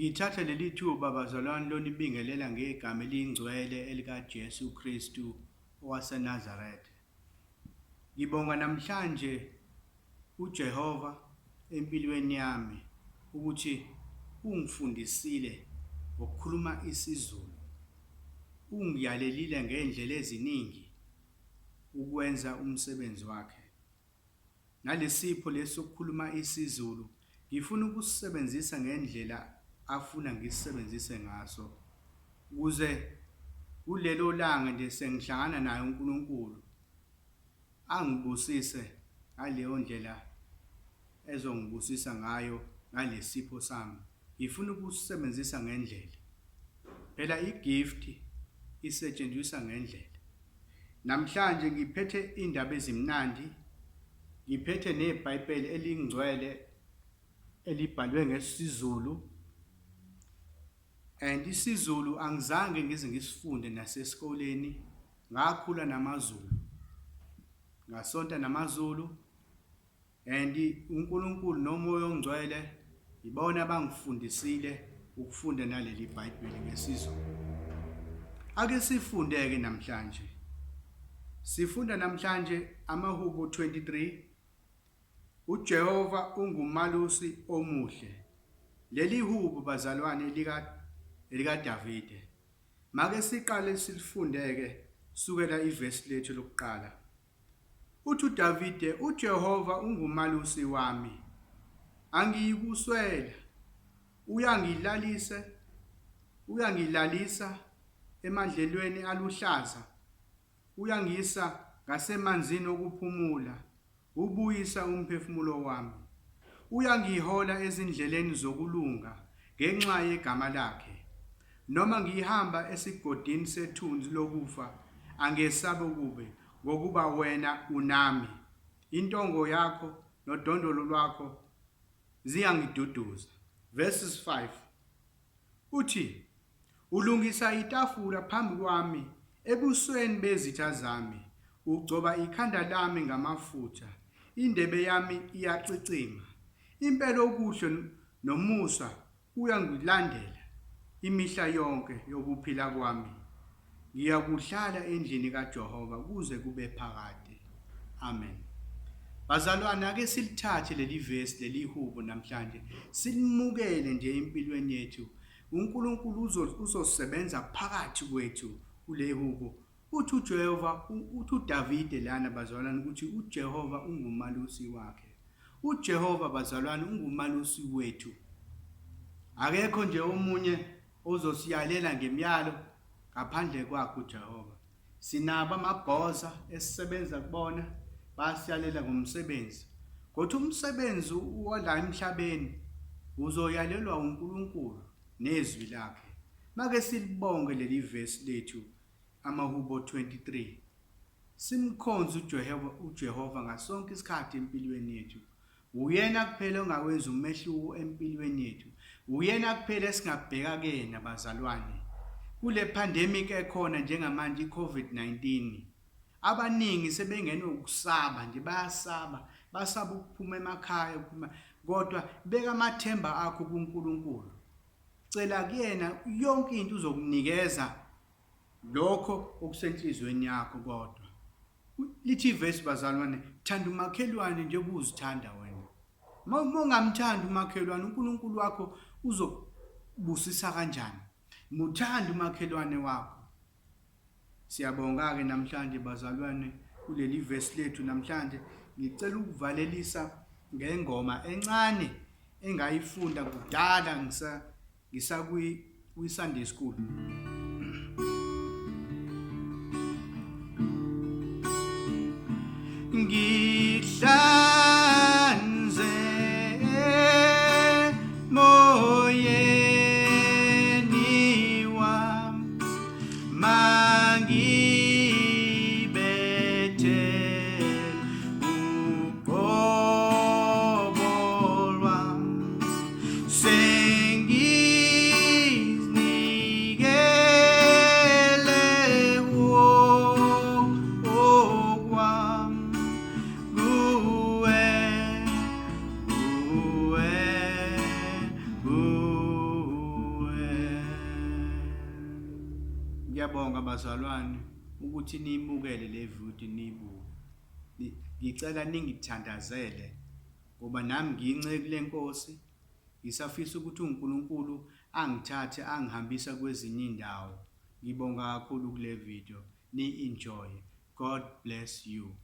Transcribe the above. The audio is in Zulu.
Ngithatha leli thuba bazalwane lonibingelela ngegama eliyingcwele elikaJesu Kristu waseNazaretha. Ngibonga namhlanje uJehova empilweni yami ukuthi ungifundisile ngokukhuluma isiZulu. Ungiyalelile ngendlela eziningi ukwenza umsebenzi wakhe. Nalesipho lesokukhuluma isiZulu ngifuna ukusisebenzisa ngendlela afuna ngisebenzise ngaso ukuze kulelo langa nje sengihlangana naye uNkulunkulu angibusise ngaleyo ndlela ezongibusisa ngayo ngalesipho sami. Ngifuna ukusisebenzisa ngendlela. Phela igift isetshenziswa ngendlela. Namhlanje ngiphethe indaba ezimnandi. Ngiphethe neBhayibheli elingcwele elibhalwe ngesiZulu. And isiZulu angizange ngize ngisifunde nasesikoleni, ngakhula namaZulu. Ngasonta namaZulu and uNkulunkulu noMoya oNgcwele ibona abangifundisile ukufunda naleli iBhayibheli ngesiZulu. Ake sifundeke namhlanje. Sifunda namhlanje amaHubo 23. uJehova ungumalusi omuhle. Leli hubo bazalwane lika Davide. Make siqale silifundeke sukela iverse lethu lokuqala. Uthi uDavide, uJehova ungumalusi wami. Angiyikuswela. Uyangilalisa emadlelweni aluhlaza. Uyangisa ngasemanzini okuphumula. Ubuyisa umphefumulo wami. Uyangihola ezindleleni zokulunga ngenxa yegama lakhe. Noma ngihamba esigodini sethunzi lokufa, angesabe ukube ngokuba wena unami. Intongo yakho nodondolo lwakho ziyangiduduza. Verses 5. Uthi, ulungisa itafula phambi kwami ebusweni bezitha zami. Ugcoba ikhanda lami ngamafutha. Indebe yami iyacicima. Impela okuhle nomusa kuyangilandela imihla yonke yokuphila kwami. Ngiyakuhlala endlini kaJehova kuze kube phakade. Amen. Bazalwane, ake silithathe leli verse leli hubo namhlanje silimukele nje empilweni yethu. uNkulunkulu uzosebenza phakathi kwethu kule hubo. Uthi uJehova, uthi uDavide lana bazalwane ukuthi uJehova ungumalusi wakhe. uJehova bazalwane ungumalusi wethu. Akekho nje omunye ozosiyalela ngemiyalo ngaphandle kwakhe uJehova. Sinabo amabhoza esisebenza kubona basiyalela ngomsebenzi. Kodwa umsebenzi ola emhlabeni uzoyalelwa uNkulunkulu nezwi lakhe. Make silibonge leli verse lethu amaHubo 23. Simkhonze uJehova ngasonke isikhathi empilweni yethu. Uyena kuphela ongawenza umehluko empilweni yethu. Uyena kuphela esingabheka kuyena bazalwane. Kule pandemic ekhona njengamanje iCovid-19. Abaningi sebengenwe ukusaba nje, basaba ukuphuma emakhaya kodwa beka amathemba akho kuNkulunkulu. Cela kuyena yonke into uzokunikeza lokho okusenhlizweni yakho kodwa. Lithi iverse bazalwane, thanda umakhelwane nje ubuzithanda wena. Mongamthanda umakhelwane uNkulunkulu wakho uzokubusisa kanjani? Muthanda umakhelwane wakho. Siyabonga ke namhlanje bazalwane kuleli verse lethu namhlanje ngicela ukuvalelisa ngengoma encane engayifunda kudala Sunday school. Ngihlanze moyeni wami mangibethe uqobo lwami sengizinike Ngiyabonga bazalwane ukuthi niyibukele le video niyibuke. Ngicela ningithandazele ngoba nami ngiyinceku lenkosi. Ngisafisa ukuthi uNkulunkulu angithathe angihambisa kwezinye indawo. Ngibonga kakhulu kule video. Ni-enjoy. God bless you.